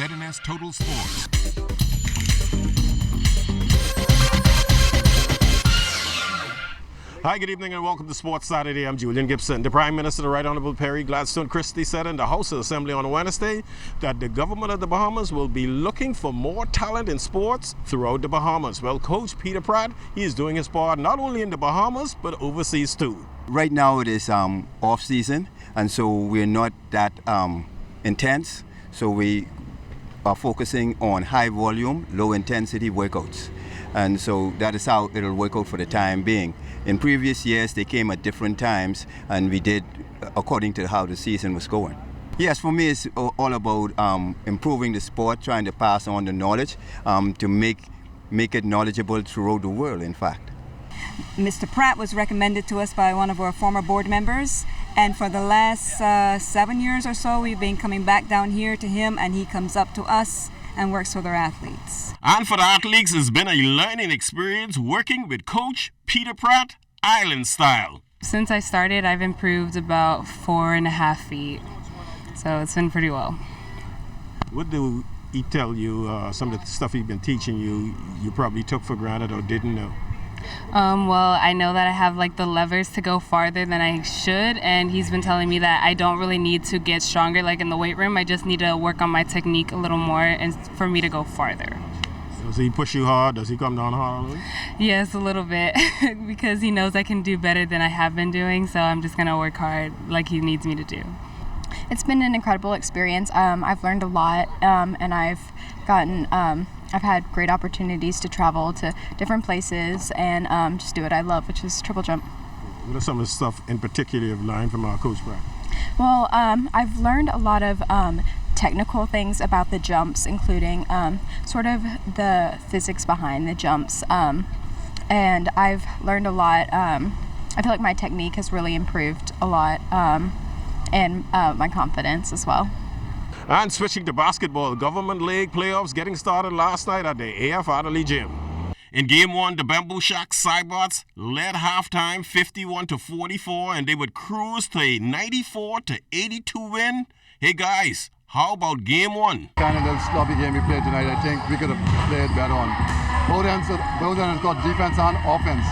ZNS Total Sports. Hi, good evening and welcome to Sports Saturday. I'm Julian Gibson. The Prime Minister, the Right Honorable Perry Gladstone Christie, said in the House of Assembly on Wednesday that the government of the Bahamas will be looking for more talent in sports throughout the Bahamas. Well, Coach Peter Pratt, he is doing his part not only in the Bahamas but overseas too. Right now it is off season, and so we're not that intense. So we are focusing on high volume, low intensity workouts. And so that is how it'll work out for the time being. In previous years, they came at different times, and we did according to how the season was going. Yes, for me, it's all about improving the sport, trying to pass on the knowledge to make it knowledgeable throughout the world, in fact. Mr. Pratt was recommended to us by one of our former board members, and for the last 7 years or so, we've been coming back down here to him, and he comes up to us and works with our athletes. And for the athletes, it's been a learning experience working with Coach Peter Pratt, Island style. Since I started, I've improved about 4.5 feet, so it's been pretty well. What do he tell you, some of the stuff he's been teaching you, you probably took for granted or didn't know? Well, I know that I have the levers to go farther than I should, and he's been telling me that I don't really need to get stronger in the weight room. I just need to work on my technique a little more and for me to go farther. Does he push you hard? Does he come down hard on you? Yes, a little bit, because he knows I can do better than I have been doing, so I'm just going to work hard like he needs me to do. It's been an incredible experience. I've learned a lot, and I've had great opportunities to travel to different places and just do what I love, which is triple jump. What are some of the stuff in particular you've learned from our Coach Pratt? Well, I've learned a lot of technical things about the jumps, including sort of the physics behind the jumps. And I've learned a lot. I feel like my technique has really improved a lot, and my confidence as well. And switching to basketball, Government League playoffs getting started last night at the AF Adderley Gym. In Game 1, the Bamboo Shack Cybots led halftime 51-44, and they would cruise to a 94-82 win. Hey guys, how about Game 1? Kind of a sloppy game we played tonight. I think we could have played better on. Both ends have got defense and offense.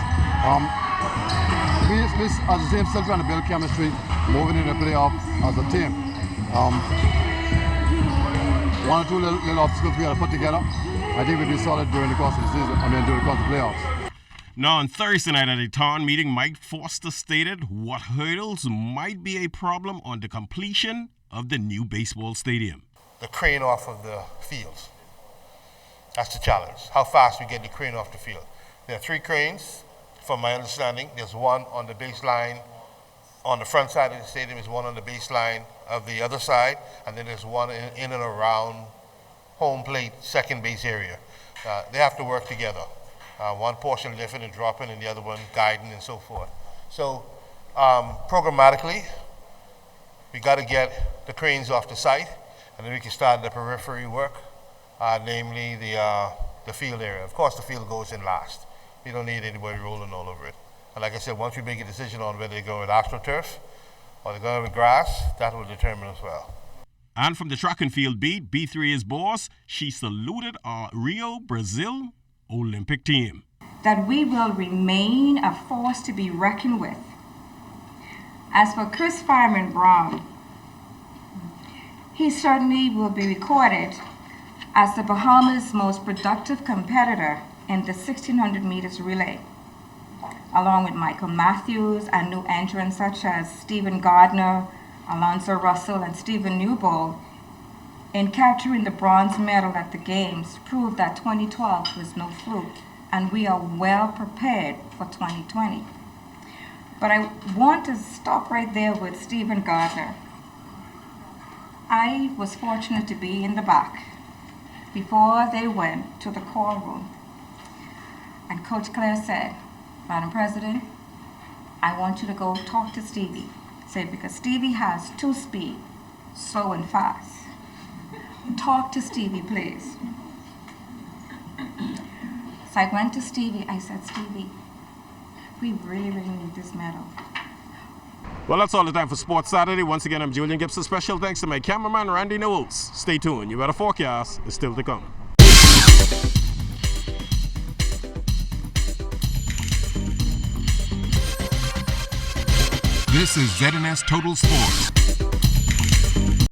We as a team still trying to build chemistry, moving in the playoff as a team. One or two little obstacles we got to put together. I think we'll be solid during the course of the season, during the course of the playoffs. Now, on Thursday night at a town meeting, Mike Foster stated what hurdles might be a problem on the completion of the new baseball stadium. The crane off of the fields. That's the challenge. How fast we get the crane off the field. There are 3 cranes, from my understanding. There's one on the baseline on the front side of the stadium, is one on the baseline of the other side, and then there's one in and around home plate, second base area. They have to work together. One portion lifting and dropping, and the other one guiding and so forth. So programmatically, we got to get the cranes off the site, and then we can start the periphery work, namely the field area. Of course, the field goes in last. You don't need anybody rolling all over it. And like I said, once we make a decision on whether they go with AstroTurf or they're going with grass, that will determine as well. And from the track and field beat, B3's boss, she saluted our Rio, Brazil Olympic team. That we will remain a force to be reckoned with. As for Chris Fireman Brown, he certainly will be recorded as the Bahamas' most productive competitor in the 1600 meters relay, along with Michael Matthews and new entrants such as Stephen Gardner, Alonzo Russell, and Stephen Newbold, in capturing the bronze medal at the Games, proved that 2012 was no fluke, and we are well prepared for 2020. But I want to stop right there with Stephen Gardner. I was fortunate to be in the back before they went to the call room. And Coach Clare said, "Madam President, I want you to go talk to Stevie." Said, because Stevie has 2 speed, slow and fast. Talk to Stevie, please. So I went to Stevie. I said, "Stevie, we really, really need this medal." Well, that's all the time for Sports Saturday. Once again, I'm Julian Gibson. Special thanks to my cameraman, Randy Knowles. Stay tuned. Your better forecast is still to come. This is ZNS Total Sports.